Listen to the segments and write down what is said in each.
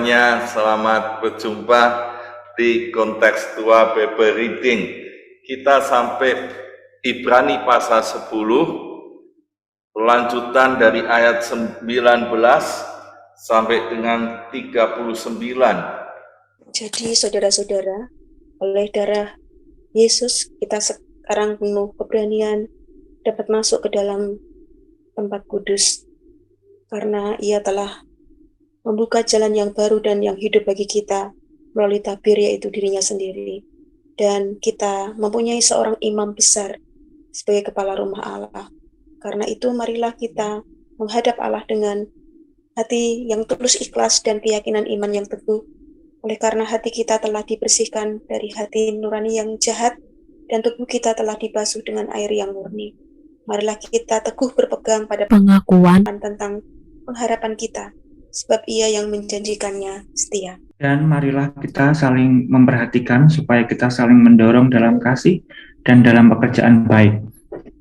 semuanya, selamat berjumpa di kontekstual Bible Reading. Kita sampai Ibrani pasal 10, lanjutan dari ayat 19 sampai dengan 39. Jadi saudara-saudara, oleh darah Yesus kita sekarang penuh keberanian dapat masuk ke dalam tempat kudus, karena Ia telah membuka jalan yang baru dan yang hidup bagi kita melalui tabir, yaitu dirinya sendiri. Dan kita mempunyai seorang imam besar sebagai kepala rumah Allah. Karena itu marilah kita menghadap Allah dengan hati yang tulus, ikhlas, dan keyakinan iman yang teguh. Oleh karena hati kita telah dibersihkan dari hati nurani yang jahat, dan tubuh kita telah dibasuh dengan air yang murni. Marilah kita teguh berpegang pada pengakuan tentang pengharapan kita, sebab Ia yang menjanjikannya setia. Dan marilah kita saling memperhatikan supaya kita saling mendorong dalam kasih dan dalam pekerjaan baik.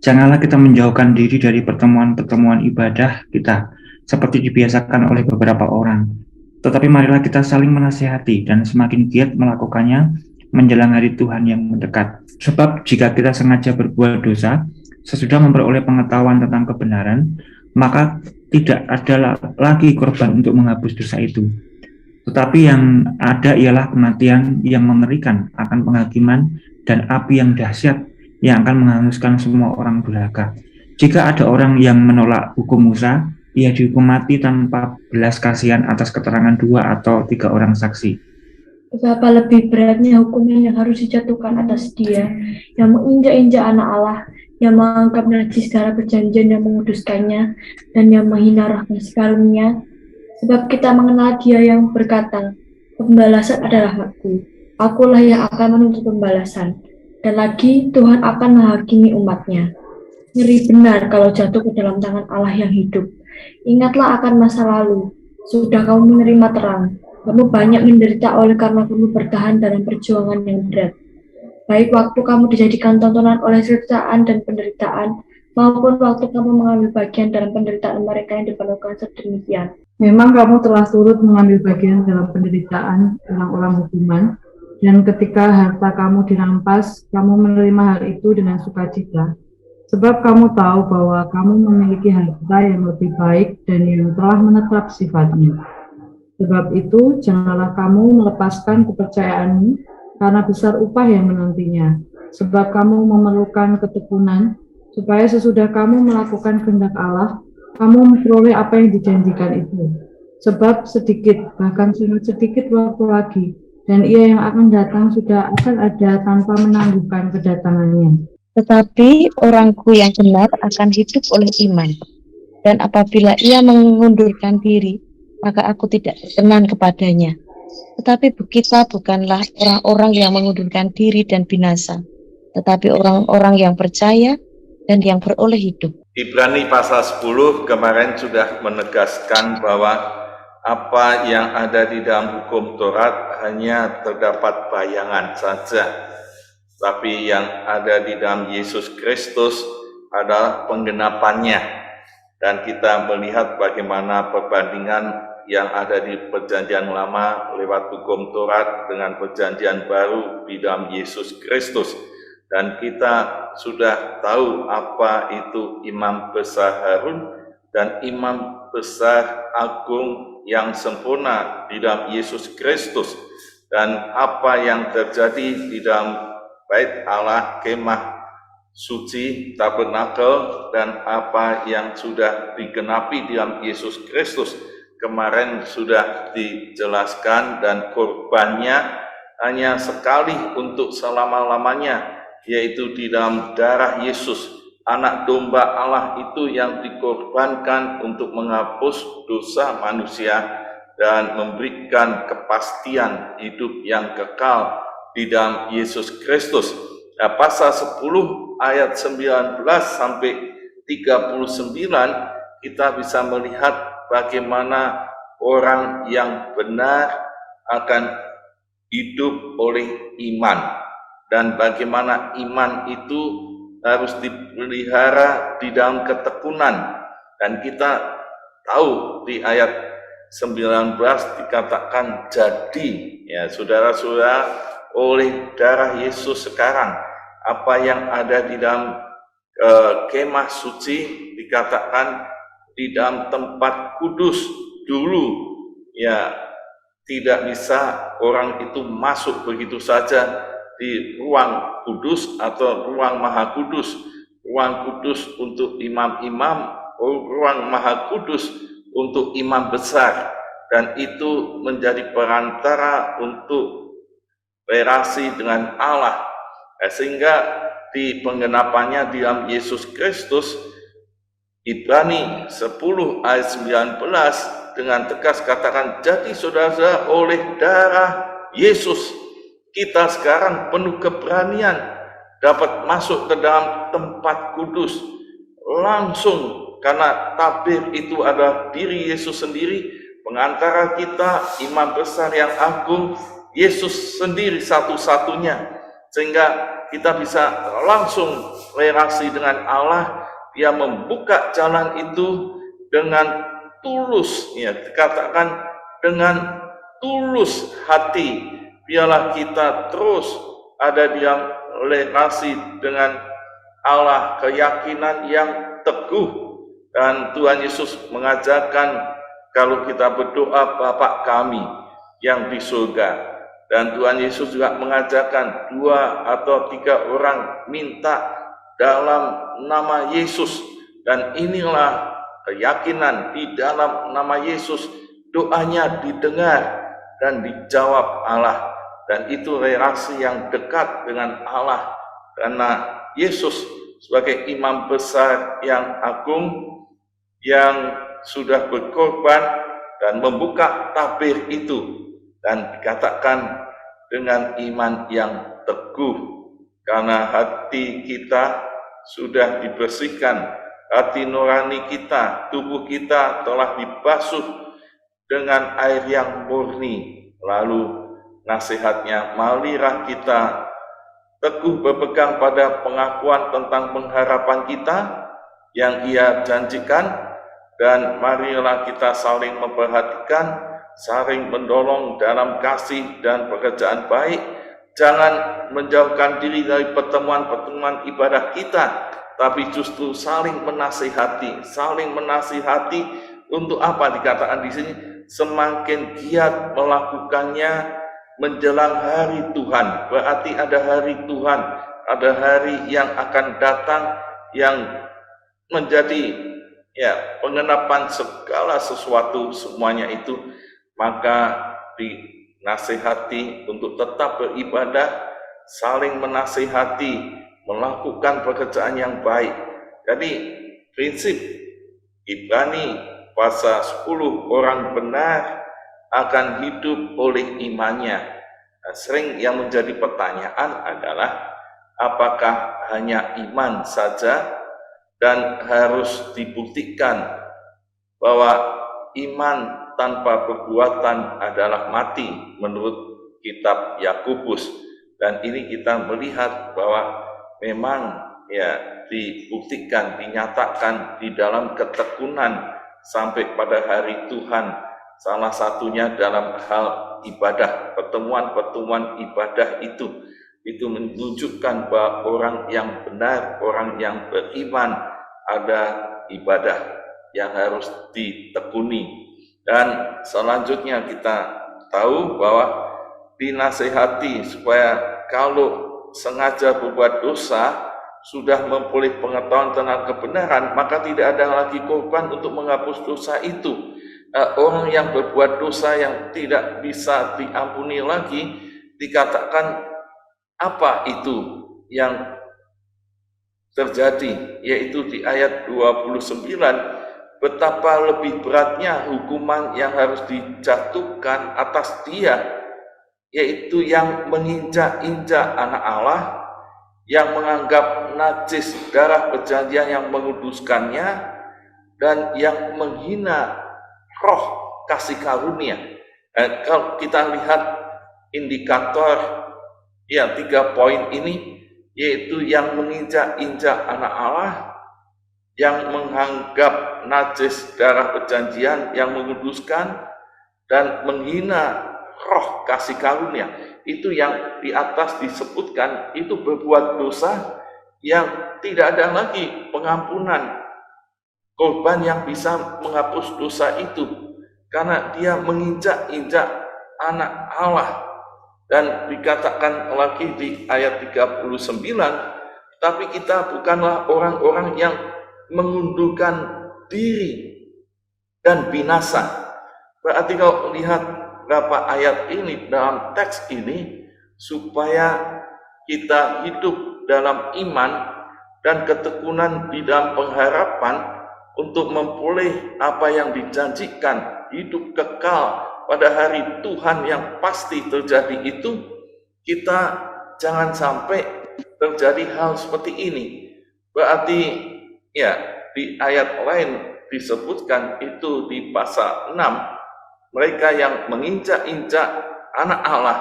Janganlah kita menjauhkan diri dari pertemuan-pertemuan ibadah kita, seperti dibiasakan oleh beberapa orang. Tetapi marilah kita saling menasihati dan semakin giat melakukannya menjelang hari Tuhan yang mendekat. Sebab jika kita sengaja berbuat dosa, sesudah memperoleh pengetahuan tentang kebenaran, maka tidak ada lagi korban untuk menghapus dosa itu. Tetapi yang ada ialah kematian yang mengerikan akan penghakiman dan api yang dahsyat yang akan menghanguskan semua orang durhaka. Jika ada orang yang menolak hukum Musa, ia dihukum mati tanpa belas kasihan atas keterangan 2 atau 3 orang saksi. Betapa lebih beratnya hukuman yang harus dijatuhkan atas dia yang menginjak-injak anak Allah, yang menganggap najis darah perjanjian yang menguduskannya, dan yang menghina roh kasih karunia. Sebab kita mengenal Dia yang berkata, pembalasan adalah hakku, akulah yang akan menuntut pembalasan. Dan lagi Tuhan akan menghakimi umatnya. Ngeri benar kalau jatuh ke dalam tangan Allah yang hidup. Ingatlah akan masa lalu, sudah kamu menerima terang. Kamu banyak menderita oleh karena kamu bertahan dalam perjuangan yang berat. Baik waktu kamu dijadikan tontonan oleh siksaan dan penderitaan, maupun waktu kamu mengambil bagian dalam penderitaan mereka yang diperlukan sedemikian. Memang kamu telah turut mengambil bagian dalam penderitaan orang-orang hukuman, dan ketika harta kamu dirampas, kamu menerima hal itu dengan sukacita. Sebab kamu tahu bahwa kamu memiliki harta yang lebih baik dan yang telah menetap sifatnya. Sebab itu, janganlah kamu melepaskan kepercayaanmu, karena besar upah yang menantinya. Sebab kamu memerlukan ketekunan, supaya sesudah kamu melakukan kehendak Allah, kamu memperoleh apa yang dijanjikan itu. Sebab sedikit, bahkan sangat sedikit waktu lagi, dan Ia yang akan datang sudah akan ada tanpa menangguhkan kedatangannya. Tetapi orangku yang benar akan hidup oleh iman. Dan apabila ia mengundurkan diri, maka aku tidak berkenan kepadanya. Tetapi kita bukanlah orang-orang yang mengundurkan diri dan binasa, tetapi orang-orang yang percaya dan yang beroleh hidup. Ibrani pasal 10 kemarin sudah menegaskan bahwa apa yang ada di dalam hukum Taurat hanya terdapat bayangan saja, tapi yang ada di dalam Yesus Kristus adalah penggenapannya. Dan kita melihat bagaimana perbandingan yang ada di perjanjian lama lewat hukum Taurat dengan perjanjian baru di dalam Yesus Kristus. Dan kita sudah tahu apa itu imam besar Harun dan imam besar agung yang sempurna di dalam Yesus Kristus, dan apa yang terjadi di dalam bait Allah, kemah suci, tabernakel, dan apa yang sudah digenapi di dalam Yesus Kristus. Kemarin sudah dijelaskan, dan korbannya hanya sekali untuk selama-lamanya, yaitu di dalam darah Yesus, anak domba Allah itu yang dikorbankan untuk menghapus dosa manusia dan memberikan kepastian hidup yang kekal di dalam Yesus Kristus. Nah, pasal 10 ayat 19 sampai 39 kita bisa melihat bagaimana orang yang benar akan hidup oleh iman, dan bagaimana iman itu harus dipelihara di dalam ketekunan. Dan kita tahu di ayat 19 dikatakan jadi, ya saudara-saudara, oleh darah Yesus sekarang apa yang ada di dalam kemah suci dikatakan di dalam tempat kudus dulu, ya tidak bisa orang itu masuk begitu saja di ruang kudus atau ruang maha kudus. Ruang kudus untuk imam-imam, ruang maha kudus untuk imam besar, dan itu menjadi perantara untuk relasi dengan Allah, sehingga di penggenapannya di dalam Yesus Kristus, Ibrani 10 ayat 19 dengan tegas katakan, jadi saudara-saudara, oleh darah Yesus kita sekarang penuh keberanian dapat masuk ke dalam tempat kudus langsung, karena tabir itu adalah diri Yesus sendiri, pengantara kita, imam besar yang agung, Yesus sendiri satu-satunya, sehingga kita bisa langsung relasi dengan Allah. Dia membuka jalan itu dengan tulus, ya dikatakan dengan tulus hati. Biarlah kita terus ada di dalam relasi dengan Allah, keyakinan yang teguh. Dan Tuhan Yesus mengajarkan kalau kita berdoa Bapa kami yang di surga, dan Tuhan Yesus juga mengajarkan 2 atau 3 orang minta dalam nama Yesus, dan inilah keyakinan di dalam nama Yesus doanya didengar dan dijawab Allah, dan itu relasi yang dekat dengan Allah, karena Yesus sebagai imam besar yang agung yang sudah berkorban dan membuka tabir itu, dan dikatakan dengan iman yang teguh, karena hati kita sudah dibersihkan, hati nurani kita, tubuh kita telah dibasuh dengan air yang murni. Lalu nasihatnya, marilah kita teguh berpegang pada pengakuan tentang pengharapan kita yang Ia janjikan, dan marilah kita saling memperhatikan, saling menolong dalam kasih dan pekerjaan baik. Jangan menjauhkan diri dari pertemuan-pertemuan ibadah kita, tapi justru saling menasihati. Saling menasihati untuk apa dikatakan di sini? Semakin giat melakukannya menjelang hari Tuhan. Berarti ada hari Tuhan, ada hari yang akan datang yang menjadi pengenapan segala sesuatu semuanya itu, maka dinasihati untuk tetap beribadah, saling menasihati, melakukan pekerjaan yang baik. Jadi prinsip Ibrani pasal 10, orang benar akan hidup oleh imannya. Nah, sering yang menjadi pertanyaan adalah apakah hanya iman saja dan harus dibuktikan bahwa iman tanpa perbuatan adalah mati menurut kitab Yakobus. Dan ini kita melihat bahwa memang dibuktikan, dinyatakan di dalam ketekunan sampai pada hari Tuhan. Salah satunya dalam hal ibadah, pertemuan-pertemuan ibadah itu menunjukkan bahwa orang yang benar, orang yang beriman, ada ibadah yang harus ditekuni. Dan selanjutnya kita tahu bahwa dinasihati supaya kalau sengaja berbuat dosa, sudah memperoleh pengetahuan tentang kebenaran, maka tidak ada lagi korban untuk menghapus dosa itu. Orang yang berbuat dosa yang tidak bisa diampuni lagi, dikatakan apa itu yang terjadi, yaitu di ayat 29, betapa lebih beratnya hukuman yang harus dijatuhkan atas dia, yaitu yang menginjak-injak anak Allah, yang menganggap najis darah perjanjian yang menguduskannya, dan yang menghina roh kasih karunia. Kalau kita lihat indikator 3 poin ini, yaitu yang menginjak-injak anak Allah, yang menganggap najis darah perjanjian yang menguduskan, dan menghina roh kasih karunia. Itu yang di atas disebutkan, itu berbuat dosa yang tidak ada lagi pengampunan, korban yang bisa menghapus dosa itu, karena dia menginjak-injak anak Allah. Dan dikatakan lagi di ayat 39, tapi kita bukanlah orang-orang yang mengundurkan diri dan binasa. Berarti kalau lihat berapa ayat ini dalam teks ini, supaya kita hidup dalam iman dan ketekunan di dalam pengharapan untuk memperoleh apa yang dijanjikan, hidup kekal pada hari Tuhan yang pasti terjadi itu, kita jangan sampai terjadi hal seperti ini. Berarti ya di ayat lain disebutkan itu di pasal 6, mereka yang menginjak-injak anak Allah,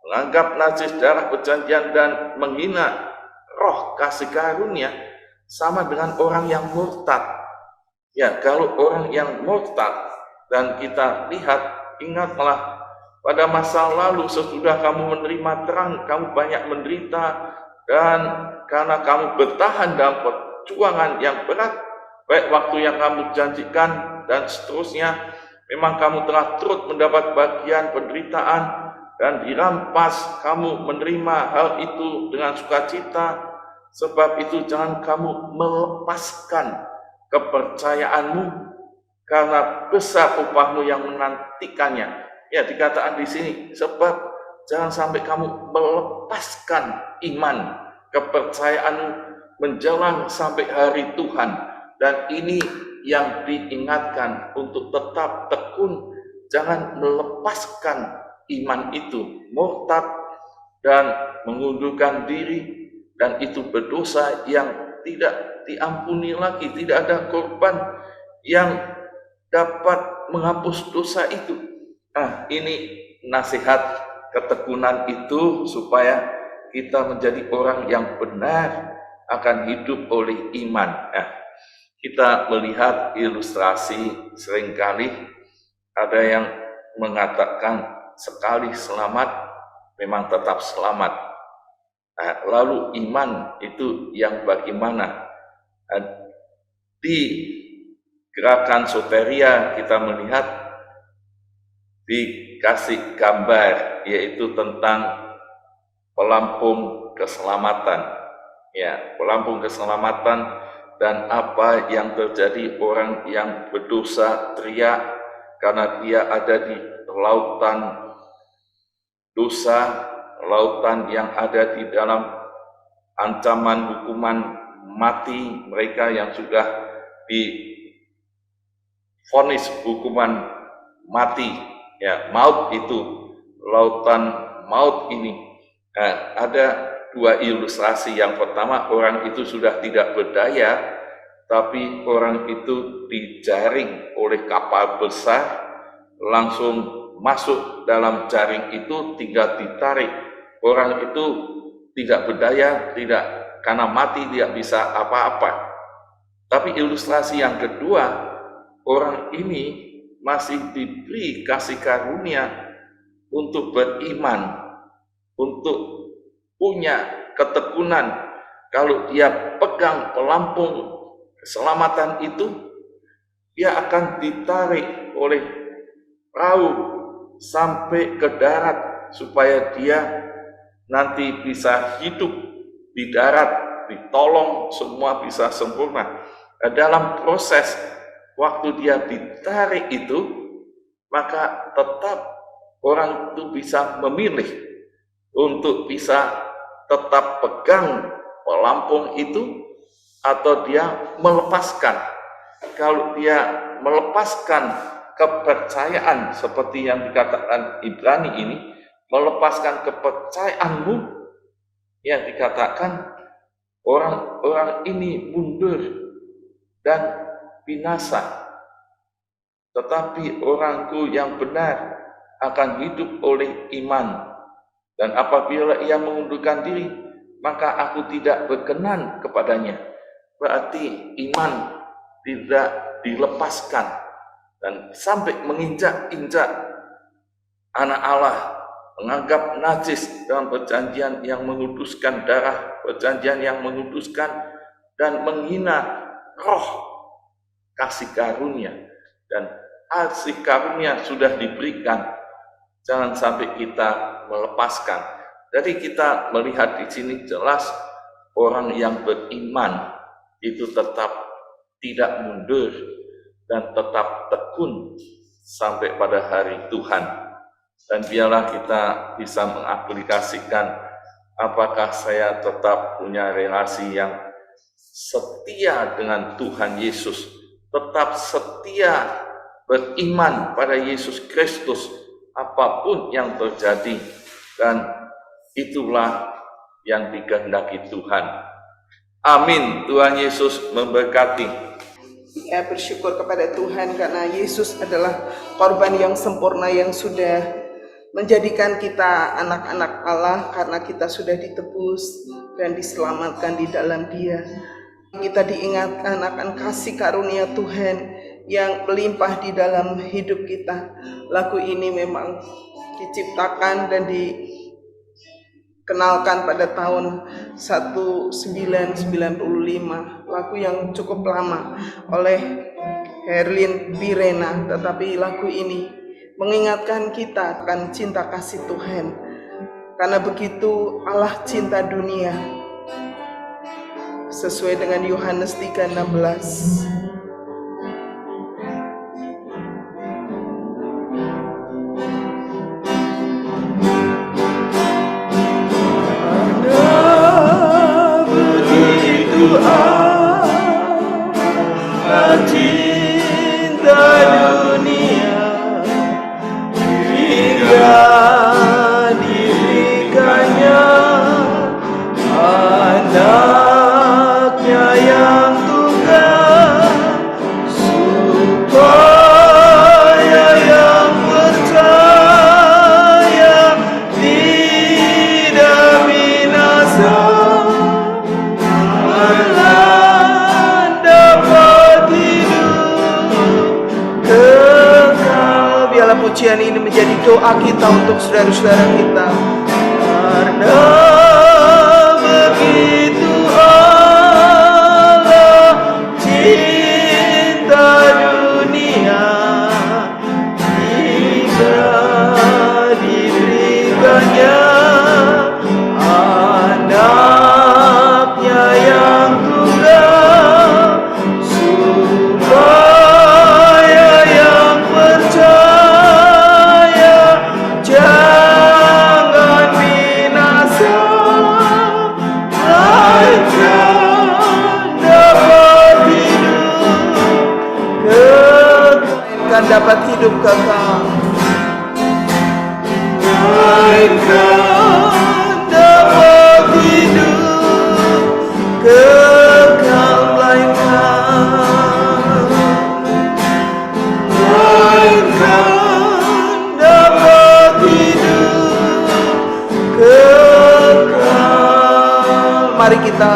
menganggap najis darah perjanjian dan menghina roh kasih karunia, sama dengan orang yang murtad. Ya, kalau orang yang murtad, dan kita lihat, ingatlah pada masa lalu sesudah kamu menerima terang, kamu banyak menderita, dan karena kamu bertahan dalam perjuangan yang berat, baik waktu yang kamu janjikan dan seterusnya, memang kamu telah turut mendapat bagian penderitaan dan dirampas, kamu menerima hal itu dengan sukacita. Sebab itu jangan kamu melepaskan kepercayaanmu, karena besar upahmu yang menantikannya. Ya, dikatakan di sini, sebab jangan sampai kamu melepaskan iman, kepercayaanmu menjelang sampai hari Tuhan. Dan ini yang diingatkan untuk tetap tekun, jangan melepaskan iman itu, murtad dan mengundurkan diri, dan itu berdosa yang tidak diampuni lagi, tidak ada korban yang dapat menghapus dosa itu. Ini nasihat ketekunan itu supaya kita menjadi orang yang benar akan hidup oleh iman. Kita melihat ilustrasi seringkali ada yang mengatakan sekali selamat memang tetap selamat. Lalu iman itu yang bagaimana? Di gerakan soteria kita melihat dikasih gambar, yaitu tentang pelampung keselamatan. Ya, pelampung keselamatan, dan apa yang terjadi orang yang berdosa teriak karena dia ada di lautan dosa, lautan yang ada di dalam ancaman hukuman mati. Mereka yang sudah divonis hukuman mati, ya, maut itu, lautan maut ini. Ada dua ilustrasi. Yang pertama, orang itu sudah tidak berdaya, tapi orang itu dijaring oleh kapal besar, langsung masuk dalam jaring itu, tinggal ditarik. Orang itu tidak berdaya, tidak, karena mati tidak bisa apa-apa. Tapi ilustrasi yang kedua, orang ini masih diberi kasih karunia untuk beriman, untuk punya ketekunan. Kalau dia pegang pelampung keselamatan itu, dia akan ditarik oleh perahu sampai ke darat, supaya dia nanti bisa hidup di darat, ditolong, semua bisa sempurna. Dalam proses waktu dia ditarik itu, maka tetap orang itu bisa memilih untuk bisa tetap pegang pelampung itu atau dia melepaskan. Kalau dia melepaskan kepercayaan seperti yang dikatakan Ibrani ini, melepaskan kepercayaanmu, yang dikatakan orang-orang ini mundur dan binasa. Tetapi orangku yang benar akan hidup oleh iman. Dan apabila ia mengundurkan diri, maka aku tidak berkenan kepadanya. Berarti iman tidak dilepaskan. dan sampai menginjak-injak anak Allah, menganggap najis dalam perjanjian yang menguduskan darah, perjanjian yang menguduskan, dan menghina roh kasih karunia. Dan kasih karunia sudah diberikan, jangan sampai kita melepaskan. Jadi kita melihat di sini jelas orang yang beriman itu tetap tidak mundur dan tetap tekun sampai pada hari Tuhan. Dan biarlah kita bisa mengaplikasikan apakah saya tetap punya relasi yang setia dengan Tuhan Yesus, tetap setia beriman pada Yesus Kristus apapun yang terjadi, dan itulah yang dikehendaki Tuhan. Amin. Tuhan Yesus memberkati. Ya, bersyukur kepada Tuhan karena Yesus adalah korban yang sempurna yang sudah menjadikan kita anak-anak Allah, karena kita sudah ditebus dan diselamatkan di dalam Dia. Kita diingatkan akan kasih karunia Tuhan yang melimpah di dalam hidup kita. Lagu ini memang diciptakan dan dikenalkan pada tahun 1995, lagu yang cukup lama oleh Herlin Birena, tetapi lagu ini mengingatkan kita akan cinta kasih Tuhan. Karena begitu Allah cinta dunia, sesuai dengan Yohanes 3:16. Pujian ini menjadi doa kita untuk saudara-saudara kita. Karena begitu Allah cinta dunia, hingga diberikannya anaknya yang tunggal, supaya yang percaya jangan binasa, melainkan dapat hidup kekal. Melainkan dapat hidup kekal. Melainkan dapat hidup kekal. Mari kita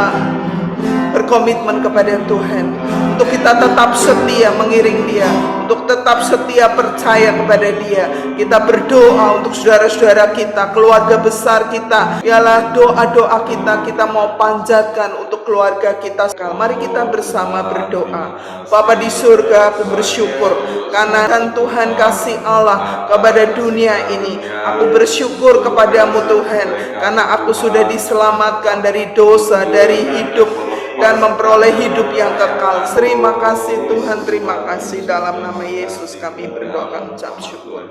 berkomitmen kepada Tuhan untuk kita tetap setia mengiring Dia, untuk tetap setia percaya kepada Dia. Kita berdoa untuk saudara-saudara kita, keluarga besar kita. Biarlah doa-doa kita mau panjatkan untuk keluarga kita. Mari kita bersama berdoa. Bapa di surga, aku bersyukur karena Tuhan kasih Allah kepada dunia ini. Aku bersyukur kepadamu Tuhan, karena aku sudah diselamatkan dari dosa, dari hidup, dan memperoleh hidup yang kekal. Terima kasih Tuhan, terima kasih. Dalam nama Yesus kami berdoa, ucap syukur.